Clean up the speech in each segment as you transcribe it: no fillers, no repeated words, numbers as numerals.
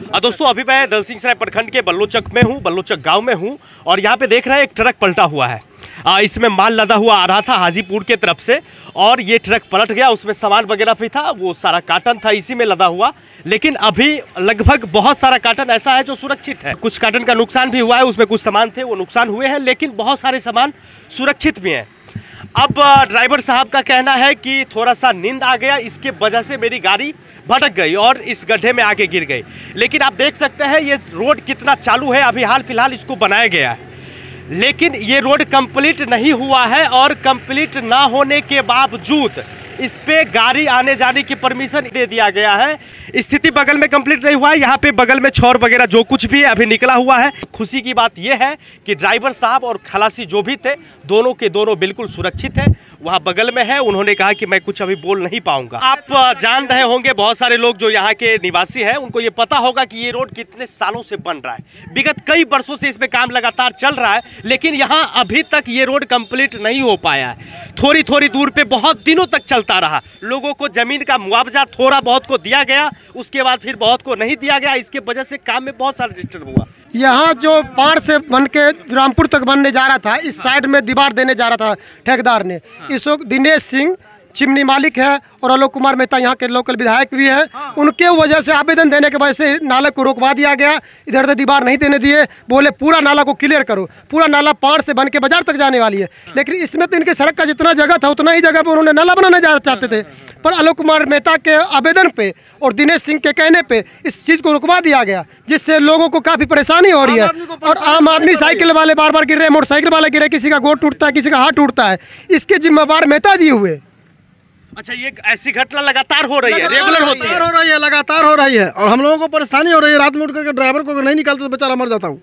दोस्तों अभी मैं दलसिंहसराय प्रखंड के बल्लोचक में हूँ, बल्लोचक गांव में हूँ और यहाँ पे देख रहे हैं एक ट्रक पलटा हुआ है। इसमें माल लदा हुआ आ रहा था हाजीपुर के तरफ से और ये ट्रक पलट गया। उसमें सामान वगैरह भी था, वो सारा कार्टन था इसी में लदा हुआ। लेकिन अभी लगभग बहुत सारा कार्टन ऐसा है जो सुरक्षित है। कुछ कार्टन का नुकसान भी हुआ है, उसमें कुछ सामान थे वो नुकसान हुए हैं, लेकिन बहुत सारे सामान सुरक्षित भी हैं। अब ड्राइवर साहब का कहना है कि थोड़ा सा नींद आ गया, इसके वजह से मेरी गाड़ी भटक गई और इस गड्ढे में आके गिर गई। लेकिन आप देख सकते हैं ये रोड कितना चालू है, अभी हाल फिलहाल इसको बनाया गया है, लेकिन ये रोड कंप्लीट नहीं हुआ है और कंप्लीट ना होने के बावजूद इस पे गाड़ी आने जाने की परमिशन दे दिया गया है। स्थिति बगल में कंप्लीट नहीं हुआ है, यहाँ पे बगल में छौर वगैरह जो कुछ भी है अभी निकला हुआ है। खुशी की बात यह है कि ड्राइवर साहब और खलासी जो भी थे दोनों के दोनों बिल्कुल सुरक्षित है, वहाँ बगल में है। उन्होंने कहा कि मैं कुछ अभी बोल नहीं पाऊंगा। आप जान रहे होंगे, बहुत सारे लोग जो यहाँ के निवासी हैं उनको ये पता होगा कि ये रोड कितने सालों से बन रहा है। विगत कई वर्षों से इसमें काम लगातार चल रहा है, लेकिन यहाँ अभी तक ये रोड कंप्लीट नहीं हो पाया है। थोड़ी थोड़ी दूर पे बहुत दिनों तक चलता रहा। लोगों को जमीन का मुआवजा थोड़ा बहुत को दिया गया, उसके बाद फिर बहुत को नहीं दिया गया। इसके वजह से काम में बहुत सारा डिस्टर्ब हुआ। यहाँ जो पार से बन के रामपुर तक बनने जा रहा था, इस साइड में दीवार देने जा रहा था ठेकेदार ने। इस वक्त दिनेश सिंह चिमनी मालिक है और आलोक कुमार मेहता यहाँ के लोकल विधायक भी है। उनके वजह से आवेदन देने के वजह से नाले को रोकवा दिया गया, इधर उधर दीवार नहीं देने दिए। बोले पूरा नाला को क्लियर करो, पूरा नाला पार से बन के बाजार तक जाने वाली है। लेकिन इसमें तो इनके सड़क का जितना जगह था उतना ही जगह पर उन्होंने नाला बनाना चाहते थे, पर आलोक कुमार मेहता के आवेदन पे और दिनेश सिंह के कहने पे इस चीज़ को रुकवा दिया गया, जिससे लोगों को काफ़ी परेशानी हो रही है। और आम आदमी साइकिल वाले बार बार गिर रहे हैं, मोटरसाइकिल वाले गिर रहे, किसी का गोड़ टूटता है, किसी का हाथ टूटता है। इसके जिम्मेवार मेहता जी हुए। अच्छा, ये ऐसी घटना लगातार हो रही है, रेगुलर होती है, लगातार हो रही है और हम लोगों को परेशानी हो रही है। रात में उठ करके ड्राइवर को नहीं निकालते तो बेचारा मर जाता हूँ।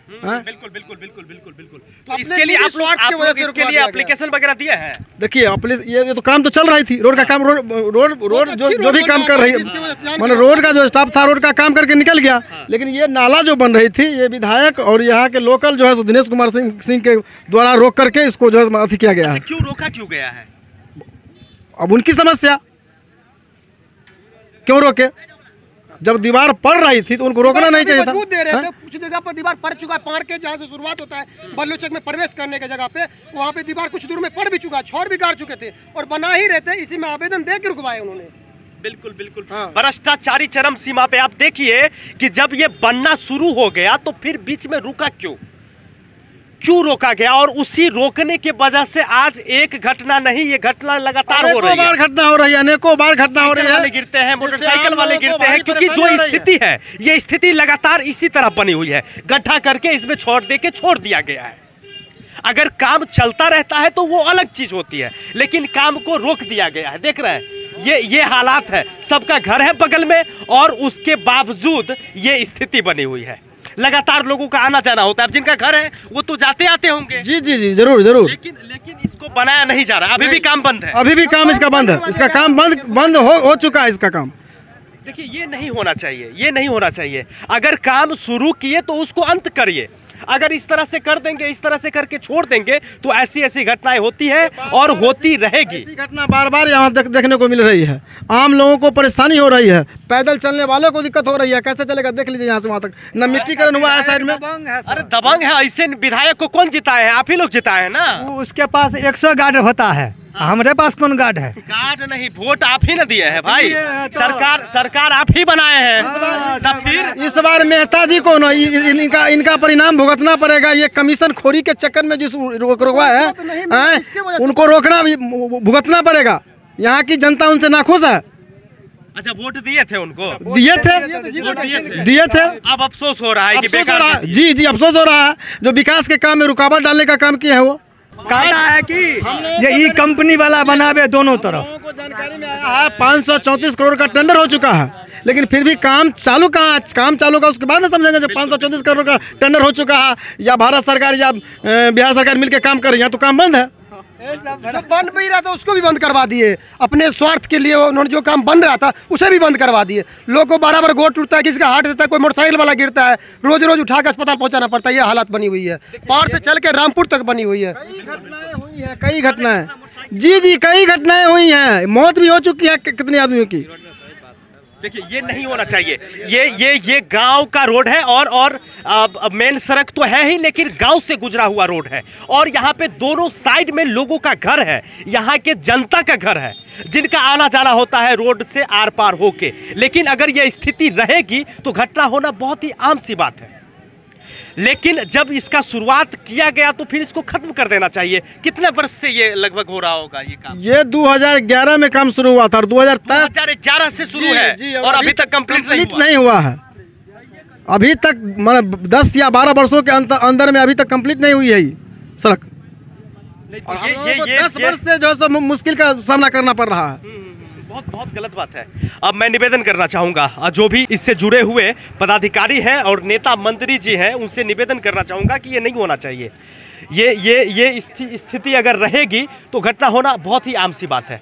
बिल्कुल बिल्कुल बिल्कुल बिल्कुल बिल्कुल। तो इसके लिए आप लोग इसके लिए एप्लीकेशन वगैरह दिए हैं? देखिए ये तो काम तो चल रही थी, रोड का काम, रोड जो भी काम कर रही है, माने रोड का जो स्टाफ था रोड का काम करके निकल गया। लेकिन ये नाला जो बन रही थी, ये विधायक और यहाँ के लोकल जो है दिनेश कुमार सिंह के द्वारा रोक करके इसको जो है अति किया गया है। क्यों रोका, क्यों गया है? अब उनकी समस्या, क्यों रोके? जब दीवार पड़ रही थी तो उनको रोकना नहीं चाहिए था। दे रहे थे, कुछ जगह पर दीवार पड़ चुका है, पाड़ के जहाँ से शुरुआत होता है बल्लोचक में प्रवेश करने के जगह पे, वहाँ पे दीवार कुछ दूर में पड़ भी चुका, छोर भी गाड़ चुके थे और बना ही रहते। इसी में आवेदन दे के रुकवाए उन्होंने। बिल्कुल बिल्कुल। भ्रष्टाचारी चरम सीमा पे। आप देखिए कि जब ये बनना शुरू हो गया तो फिर बीच में रुका क्यों रोका गया? और उसी रोकने के वजह से आज एक घटना नहीं, ये घटना लगातार हो रही है। अनेकों बार घटना हो रही है, अनेकों बार घटना हो रही है। वाले गिरते हैं, मोटरसाइकिल वाले गिरते हैं, क्योंकि जो स्थिति है ये स्थिति लगातार इसी तरह बनी हुई है। गड्ढा करके इसमें छोड़ दिया गया है। अगर काम चलता रहता है तो वो अलग चीज होती है, लेकिन काम को रोक दिया गया है। देख रहे हैं ये हालात है। सबका घर है बगल में और उसके बावजूद ये स्थिति बनी हुई है। लगातार लोगों का आना जाना होता है। अब जिनका घर है वो तो जाते आते होंगे। जी जी जी, जरूर जरूर। लेकिन इसको बनाया नहीं जा रहा, अभी भी काम बंद है। अभी भी काम इसका बंद है, इसका काम बंद हो चुका है इसका काम। देखिए ये नहीं होना चाहिए, ये नहीं होना चाहिए। अगर काम शुरू किए तो उसको अंत करिए। अगर इस तरह से कर देंगे, इस तरह से करके छोड़ देंगे तो ऐसी घटनाएं होती है और होती रहेगी। ऐसी घटना बार बार यहाँ देखने को मिल रही है। आम लोगों को परेशानी हो रही है, पैदल चलने वालों को दिक्कत हो रही है। कैसे चलेगा देख लीजिए, यहाँ से वहाँ तक न मिट्टीकरण हुआ है साइड में। अरे दबंग है, ऐसे विधायक को कौन जिताए हैं? आप ही लोग जिताए हैं ना। उसके पास 100 गार्ड होता है, हमारे पास कौन गार्ड है? गार्ड नहीं, वोट आप ही न दिए हैं भाई। सरकार आप ही बनाए हैं। तब फिर इस बार मेहता जी को ना इनका परिणाम भुगतना पड़ेगा। ये कमीशन खोरी के चक्कर में जिस रुकवा है उनको रोकना भुगतना पड़ेगा। यहाँ की जनता उनसे नाखुश है। अच्छा, वोट दिए थे उनको? दिए थे। अब अफसोस हो रहा है कि बेकार। जी जी, अफसोस हो रहा है। जो विकास के काम में रुकावट डालने का काम किया है वो कहना है कि ये कंपनी वाला बनावे दोनों तरफ। लोगों को जानकारी में आया है 534 करोड़ का टेंडर हो चुका है, लेकिन फिर भी काम चालू कहाँ? काम चालू का उसके बाद में समझेंगे। जब 534 करोड़ का टेंडर हो चुका है, या भारत सरकार या बिहार सरकार मिलकर काम कर रही है, तो काम बंद है। जो बन भी रहा था उसको भी बंद करवा दिए। अपने स्वार्थ के लिए उन्होंने जो काम बन रहा था उसे भी बंद करवा दिए। लोगों को बार गोड़ टूटता है, किसी का हार्ट देता है, कोई मोटरसाइकिल वाला गिरता है, रोज रोज उठा कर अस्पताल पहुंचाना पड़ता है। ये हालत बनी हुई है, पार से चल के रामपुर तक बनी हुई है। कई घटनाएं जी जी, कई घटनाएं हुई हैं। मौत भी हो चुकी है कितने आदमियों की। देखिए ये नहीं होना चाहिए। ये गांव का रोड है और मेन सड़क तो है ही, लेकिन गांव से गुजरा हुआ रोड है और यहाँ पे दोनों साइड में लोगों का घर है, यहाँ के जनता का घर है जिनका आना जाना होता है रोड से आर पार होके। लेकिन अगर यह स्थिति रहेगी तो घटना होना बहुत ही आम सी बात है। लेकिन जब इसका शुरुआत किया गया तो फिर इसको खत्म कर देना चाहिए। कितने वर्ष से ये लगभग हो रहा होगा ये काम? ये 2011 में काम शुरू हुआ था और 2011 से शुरू है और अभी तक कंप्लीट नहीं हुआ है। अभी तक मतलब 10 या 12 वर्षों के अंदर में अभी तक कंप्लीट नहीं हुई है ये सड़क। और हम लोगों को 10 वर्ष से जो है मुश्किल का सामना करना पड़ रहा है। बहुत गलत बात है। अब मैं निवेदन करना चाहूँगा जो भी इससे जुड़े हुए पदाधिकारी हैं और नेता मंत्री जी हैं उनसे निवेदन करना चाहूँगा कि ये नहीं होना चाहिए। ये स्थिति अगर रहेगी तो घटना होना बहुत ही आम सी बात है।